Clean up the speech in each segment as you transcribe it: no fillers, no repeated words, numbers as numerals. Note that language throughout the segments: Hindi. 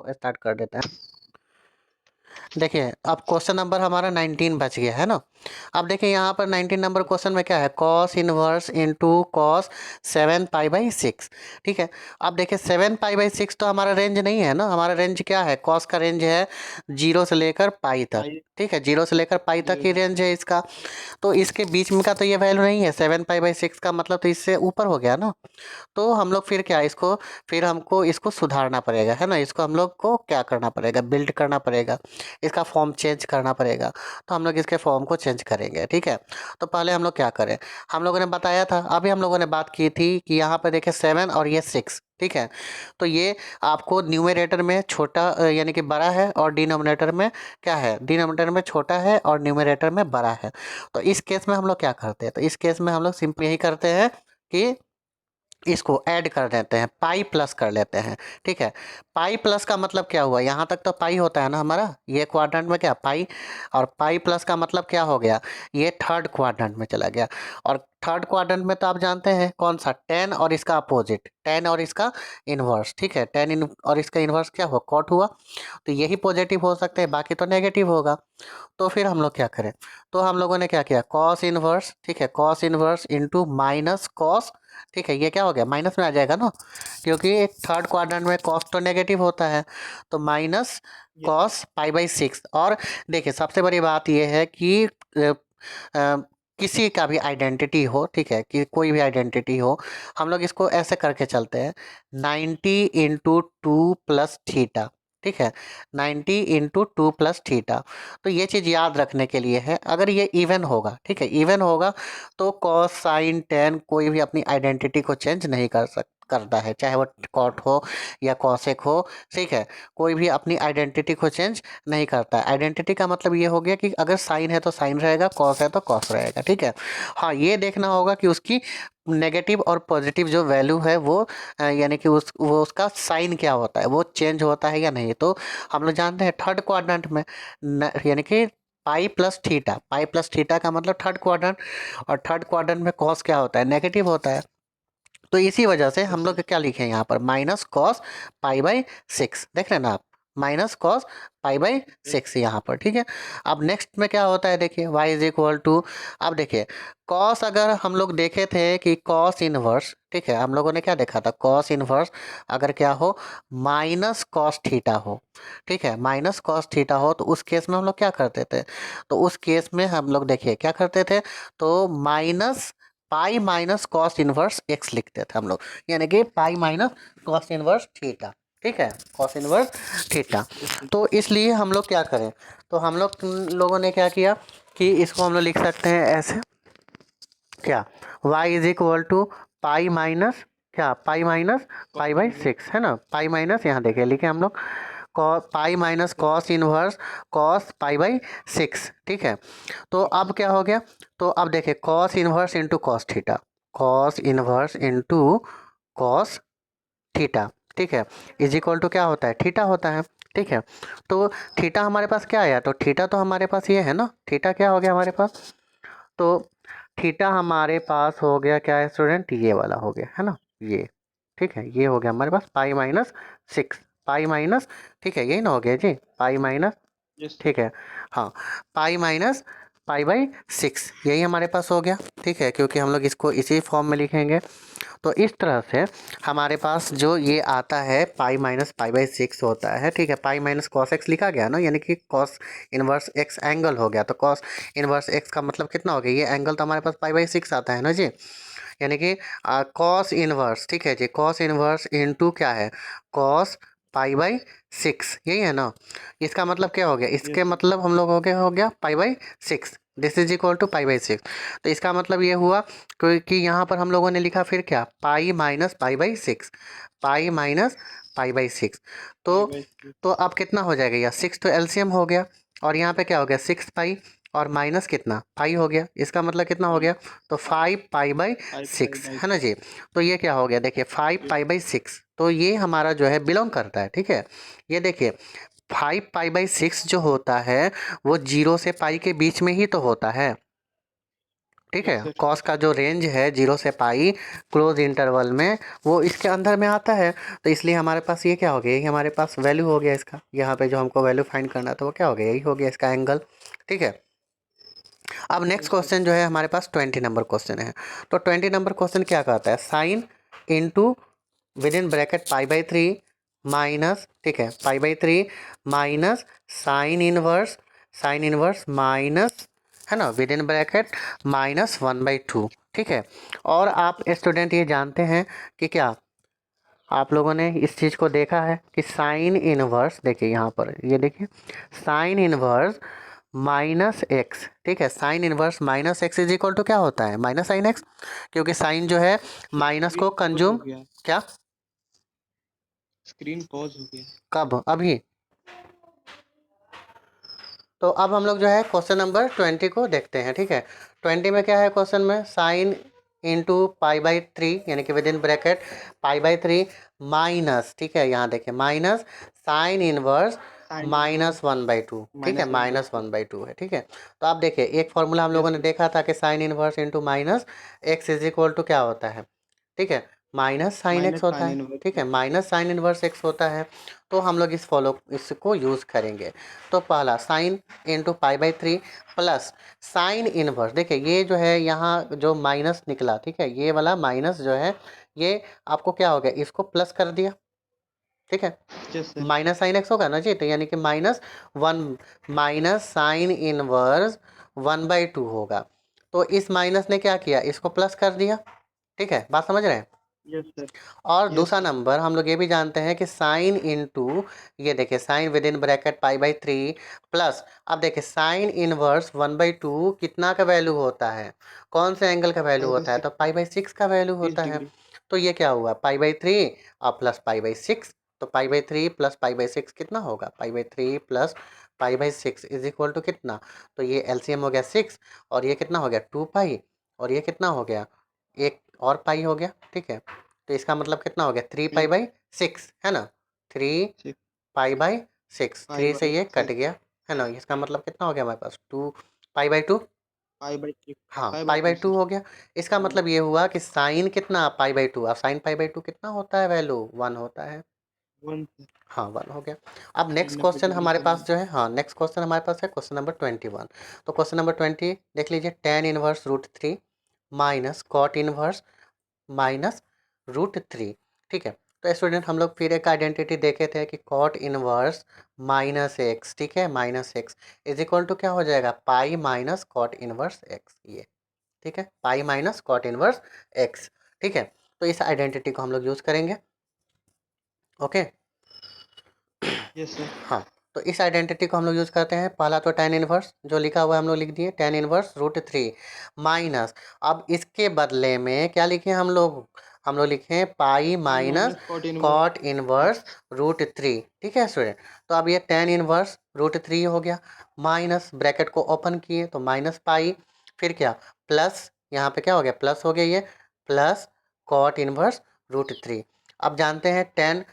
स्टार्ट कर देते हैं। देखिए अब क्वेश्चन नंबर हमारा 19 बच गया है ना। अब देखिए यहाँ पर 19 नंबर क्वेश्चन में क्या है, कॉस इनवर्स इंटू कॉस 7 पाई/6। ठीक है, अब देखिए 7 पाई/6 तो हमारा रेंज नहीं है ना, हमारा रेंज क्या है, कॉस का रेंज है 0 से लेकर पाई तक। ठीक है, 0 से लेकर पाई तक ही रेंज है इसका। तो इसके बीच में का तो ये वैल्यू नहीं है, 7 पाई/6 का मतलब तो इससे ऊपर हो गया ना। तो हम लोग फिर क्या इसको, फिर हमको इसको सुधारना पड़ेगा है ना, इसको हम लोग को क्या करना पड़ेगा, बिल्ड करना पड़ेगा, इसका फॉर्म चेंज करना पड़ेगा। तो हम लोग इसके फॉर्म को चेंज करेंगे। ठीक है, तो पहले हम लोग क्या करें, हम लोगों ने बताया था, अभी हम लोगों ने बात की थी कि यहाँ पर देखिए 7 और ये 6। ठीक है, तो ये आपको न्यूमरेटर में छोटा यानी कि बड़ा है और डिनोमिनेटर में क्या है, डिनोमिनेटर में छोटा है और न्यूमरेटर में बड़ा है। तो इस केस में हम लोग क्या करते हैं, तो इस केस में हम लोग सिंपल यही करते हैं कि इसको ऐड कर देते हैं, पाई प्लस कर लेते हैं। ठीक है, पाई प्लस का मतलब क्या हुआ, यहाँ तक तो पाई होता है ना हमारा, ये क्वाड्रेंट में क्या पाई, और पाई प्लस का मतलब क्या हो गया, ये थर्ड क्वाड्रेंट में चला गया। और थर्ड क्वाड्रेंट में तो आप जानते हैं कौन सा, टेन और इसका अपोजिट, टेन और इसका इन्वर्स। ठीक है, टेन इन और इसका इन्वर्स क्या हुआ, कॉट हुआ। तो यही पॉजिटिव हो सकते हैं, बाकी तो नेगेटिव होगा। तो फिर हम लोग क्या करें, तो हम लोगों ने क्या किया, कॉस इनवर्स। ठीक है, cos inverse into minus cos. ठीक है, ये क्या हो गया, माइनस में आ जाएगा ना, क्योंकि एक थर्ड क्वाड्रेंट में कॉस तो नेगेटिव होता है। तो माइनस कॉस पाई/6। और देखिए सबसे बड़ी बात ये है कि किसी का भी आइडेंटिटी हो, ठीक है, कि कोई भी आइडेंटिटी हो, हम लोग इसको ऐसे करके चलते हैं, 90 × 2 + थीटा। ठीक है, 90 × 2 + थीटा। तो ये चीज़ याद रखने के लिए है, अगर ये इवन होगा, ठीक है, इवन होगा तो कॉस साइन टेन कोई भी अपनी आइडेंटिटी को चेंज नहीं करता है, चाहे वो कॉट हो या कॉसेक हो। ठीक है, कोई भी अपनी आइडेंटिटी को चेंज नहीं करता है। आइडेंटिटी का मतलब ये हो गया कि अगर साइन है तो साइन रहेगा, कॉस है तो कॉस रहेगा। ठीक है, हाँ ये देखना होगा कि उसकी नेगेटिव और पॉजिटिव जो वैल्यू है वो यानी कि वो उसका साइन क्या होता है, वो चेंज होता है या नहीं। तो हम लोग जानते हैं थर्ड क्वाड्रेंट में यानी कि pi plus theta, pi plus theta का मतलब थर्ड क्वाड्रेंट, और थर्ड क्वाड्रेंट में कॉस क्या होता है, नेगेटिव होता है। तो इसी वजह से हम लोग क्या लिखे हैं यहाँ पर, माइनस कॉस पाई/6। देख रहे हैं ना आप, माइनस कॉस पाई/6 यहाँ पर। ठीक है, अब नेक्स्ट में क्या होता है, देखिए y = अब देखिए कॉस, अगर हम लोग देखे थे कि कॉस इनवर्स, ठीक है, हम लोगों ने क्या देखा था, कॉस इनवर्स अगर क्या हो, माइनस कॉस थीटा हो। ठीक है, माइनस कॉस थीटा हो, तो उस केस में हम लोग क्या करते थे, तो उस केस में हम लोग देखिए क्या करते थे, तो minus pi minus cos inverse x लिखते थे हम लोग, यानी कि पाई माइनस कॉस इनवर्स थीटा। ठीक है, कॉस इनवर्स थीटा। तो इसलिए हम लोग क्या करें, तो हम लोगों ने क्या किया कि इसको हम लोग लिख सकते हैं ऐसे, क्या y = पाई माइनस क्या, पाई/6 है ना, पाई माइनस, यहाँ देखिए लिखे हम लोग pi minus cos inverse cos पाई/6। ठीक है, तो अब क्या हो गया, तो अब देखिए cos inverse into cos theta, cos inverse into cos theta. ठीक है, = क्या होता है, थीटा होता है। ठीक है, तो थीटा हमारे पास क्या आया, तो थीटा तो हमारे पास ये है ना, थीटा क्या हो गया हमारे पास, तो थीटा हमारे पास हो गया क्या है स्टूडेंट, ये वाला हो गया है ना, ये। ठीक है, ये हो गया हमारे पास पाई/6, पाई माइनस, ठीक है, यही ना हो गया जी, पाई माइनस। ठीक है, हाँ, पाई/6 यही हमारे पास हो गया। ठीक है, क्योंकि हम लोग इसको इसी फॉर्म में लिखेंगे। तो इस तरह से हमारे पास जो ये आता है पाई/6 होता है। ठीक है, पाई माइनस कॉस एक्स लिखा गया ना, यानी कि कॉस इनवर्स एक्स एंगल हो गया, तो कॉस इनवर्स एक्स का मतलब कितना हो गया, ये एंगल तो हमारे पास पाई/6 आता है ना जी, यानी कि कॉस इनवर्स। ठीक है जी, कॉस इनवर्स इंटू क्या है, कॉस पाई/6, यही है ना। इसका मतलब क्या हो गया, इसके मतलब हम लोग हो गया पाई/6, दिस = पाई/6। तो इसका मतलब ये हुआ कि यहाँ पर हम लोगों ने लिखा फिर क्या, पाई माइनस पाई/6, पाई माइनस पाई/6। तो अब कितना हो जाएगा, या 6 तो एलसीएम हो गया, और यहाँ पे क्या हो गया 6 पाई, और माइनस कितना 5 हो गया, इसका मतलब कितना हो गया, तो 5 पाई/6 है ना जी। तो ये क्या हो गया, देखिए 5 पाई/6, तो ये हमारा जो है बिलोंग करता है। ठीक है, ये देखिए 5 पाई/6 जो होता है वो 0 से पाई के बीच में ही तो होता है। ठीक यस है। सर। कॉस का जो रेंज है 0 से पाई क्लोज इंटरवल में, वो इसके अंदर में आता है। तो इसलिए हमारे पास ये क्या हो गया, ये हमारे पास वैल्यू हो गया इसका, यहाँ पे जो हमको वैल्यू फाइंड करना था वो क्या हो गया, यही हो गया इसका एंगल। ठीक है। अब नेक्स्ट यस सर। क्वेश्चन जो है हमारे पास 20 नंबर क्वेश्चन है। तो 20 नंबर क्वेश्चन क्या कहता है, sine into with in bracket pi by three minus, ठीक है, पाई by three minus sine inverse minus, है ना, विद इन ब्रैकेट माइनस 1/2। ठीक है। और आप स्टूडेंट ये जानते हैं कि क्या आप लोगों ने इस चीज़ को देखा है कि साइन इनवर्स, देखिए यहाँ पर ये देखिए, साइन इनवर्स माइनस एक्स, ठीक है, sine inverse minus x is equal to क्या होता है, माइनस साइन एक्स, क्योंकि साइन जो है सर माइनस को स्क्रीन पॉज हो कंज्यूम, गया। क्या, स्क्रीन पॉज हो गया। कब, अभी। तो अब हम लोग जो है क्वेश्चन नंबर 20 को देखते हैं। ठीक है। 20 में क्या है क्वेश्चन में, sine into pi by three यानी कि with in bracket pi by three minus, ठीक है, यहाँ देखिए minus sine inverse sine minus inverse 1/2। ठीक है, minus one by minus two 1/2 है। ठीक है। तो आप देखिए एक फॉर्मूला हम लोगों यस ने सर। देखा था कि sine inverse into minus x is equal to क्या होता है, ठीक है, माइनस साइन एक्स माइनस होता साइन है। ठीक इनवर्स है, x. Minus sine inverse x होता है। तो हम लोग इसको यूज़ करेंगे। तो पहला sine into pi by three plus sine inverse, देखिए ये जो है यहाँ जो माइनस निकला, ठीक है, ये वाला माइनस जो है ये आपको क्या हो गया, इसको प्लस कर दिया। ठीक है, yes sir. Minus sine x होगा ना जी, तो यानी कि minus one, minus sine inverse 1/2 होगा। तो इस माइनस ने क्या किया, इसको प्लस कर दिया। ठीक है, बात समझ रहे हैं। Yes sir. और यस दूसरा सर। नंबर हम लोग ये भी जानते हैं कि साइन इंटू, ये देखिए sine with in bracket pi by three plus, अब देखिए साइन इनवर्स 1/2 कितना का वैल्यू होता है, कौन से एंगल का वैल्यू पाई बाई होता है, तो सिक्स पाई बाई सिक्स का वैल्यू तीस होता है। डिग्री तो ये क्या हुआ, पाई बाई थ्री और प्लस पाई बाई सिक्स। तो pi by three plus pi by six कितना होगा, pi by three plus pi by six is equal to कितना, तो ये एलसीएम हो गया 6, और ये कितना हो गया 2 पाई, और ये कितना हो गया, एक और पाई हो गया। ठीक है। तो इसका मतलब कितना हो गया, 3 पाई बाई 6, है ना, three six pi by six, pi three से बाई ये कट सिक्स गया, है ना, इसका मतलब कितना हो गया हमारे पास 2 pi by 2। Pi by six हाँ, pi by pi by two two sir. हो गया। इसका पाई मतलब ये हुआ कि साइन कितना पाई बाई 2, और साइन पाई बाई 2 कितना होता है, वैल्यू 1 होता है। One sir. हाँ, 1 हो गया। अब नेक्स्ट 90 क्वेश्चन डिग्री हमारे का पास वन। जो है, हाँ नेक्स्ट क्वेश्चन हमारे पास है क्वेश्चन नंबर 21। तो क्वेश्चन नंबर 20 देख लीजिए, tan inverse root three minus cot inverse minus root three. ठीक है। तो स्टूडेंट हम लोग फिर एक आइडेंटिटी देखे थे कि कॉट इनवर्स माइनस एक्स, ठीक है, minus x is equal to क्या हो जाएगा, pi minus cot inverse x, ये ठीक है, pi minus cot inverse x. ठीक है। तो इस आइडेंटिटी को हम लोग यूज़ करेंगे। ओके। Yes sir. हाँ, तो इस आइडेंटिटी को हम लोग यूज़ करते हैं। पहला तो टेन इनवर्स जो लिखा हुआ है हम लोग लिख दिए, tan inverse root three minus, अब इसके बदले में क्या लिखे हम लोग लिखे pi pi minus minus cot inverse cot inverse x. Root three. ठीक है स्टूडेंट। तो अब ये टेन इनवर्स रूट थ्री हो गया, माइनस ब्रैकेट को ओपन किए तो माइनस पाई, फिर क्या, प्लस, यहाँ पे क्या हो गया, प्लस हो गया, ये plus cot inverse root three. अब जानते हैं टेन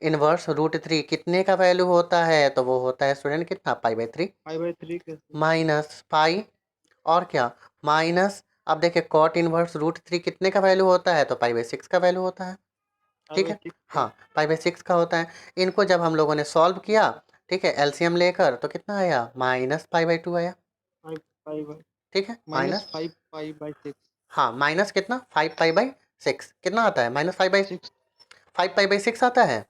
इनवर्स रूट थ्री कितने का वैल्यू होता है, तो वो होता है स्टूडेंट कितना, pi by 3 pi by three का सर। माइनस पाई, और क्या, माइनस, अब देखिए कॉट इनवर्स रूट थ्री कितने का वैल्यू होता है, तो पाई बाई 6 का वैल्यू होता है। पाई ठीक बाई है। सिक्स का। हाँ, पाई बाई 6 का होता है। इनको जब हम लोगों ने सॉल्व किया, ठीक है, एलसीएम लेकर, तो कितना आया, माइनस पाई बाई 2 आया। फाइव पाई बाई ठीक है, minus minus, five pi by six. हाँ माइनस कितना, 5 पाई बाई 6 कितना आता है, माइनस सिक्स। 5 पाई बाई 6 आता है,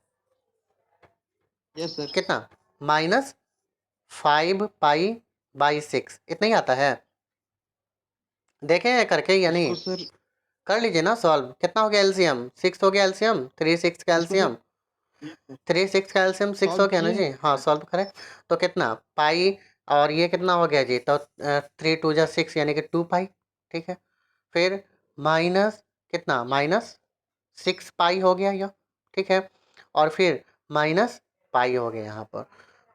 यस सर। कितना, माइनस 5 पाई बाई 6 इतना ही आता है। देखें हैं करके या नहीं, इसको सर। कर लीजिए ना सॉल्व, कितना हो गया एलसीएम, 6 हो गया एलसीएम, 3 6 का इसको सर। LCM, yes sir. 3 6 का एलसीएम 6 हो सॉल्व गया ना किए जी, हैं हाँ सर। सॉल्व करें। तो कितना पाई, और ये कितना हो गया जी, तो 3 2 जा 6 यानी कि 2 पाई। ठीक है। फिर माइनस कितना, माइनस 6 पाई हो गया यह। ठीक है। और फिर माइनस पाई हो गया यहाँ पर।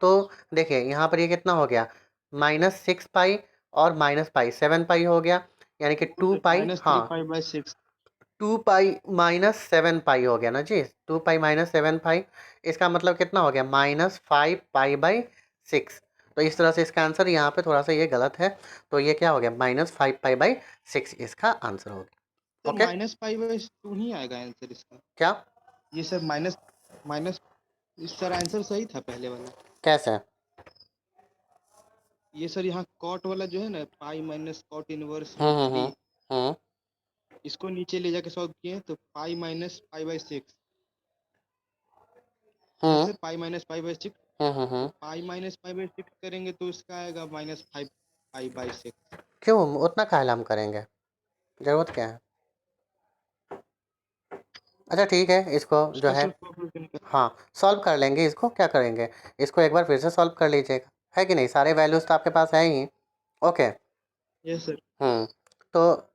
तो देखिए यहाँ पर ये कितना हो गया, -6 पाई और माइनस पाई 7 पाई हो गया, यानी कि बिल्कुल two sir pi minus three हाँ, पाई बाई सिक्स। 2 पाई - 7 पाई हो गया ना जी, 2 पाई - 7 पाई। इसका मतलब कितना हो गया, -5 पाई बाई 6। तो इस तरह से इसका आंसर यहाँ पे थोड़ा सा ये गलत है, तो ये क्या हो गया, -5π/6 इसका आंसर हो गया। सर ओके, -π/2 ही आएगा आंसर इसका। क्या ये sir minus minus sir answer सही था पहले वाला। कैसे? ये सर यहाँ कॉट वाला जो है ना, पाई माइनस कॉट इनवर्स हम्म रूट हम्म टी, हम्म हम्म इसको नीचे ले जाके सॉल्व किए तो π-π/6 है ना हम्म सर, π-π/6। तो हम्म। π-π/6 करेंगे तो इसका आएगा -5π/6। क्यों उतना काहे हम करेंगे, जरूरत क्या है? अच्छा ठीक है, इसको जो उसका है, सर प्रोपोर्शन का। हाँ सॉल्व कर लेंगे, इसको क्या करेंगे, इसको एक बार फिर से सॉल्व कर लीजिएगा, है कि नहीं, सारे वैल्यूज तो आपके पास है ही। ओके। Yes sir. तो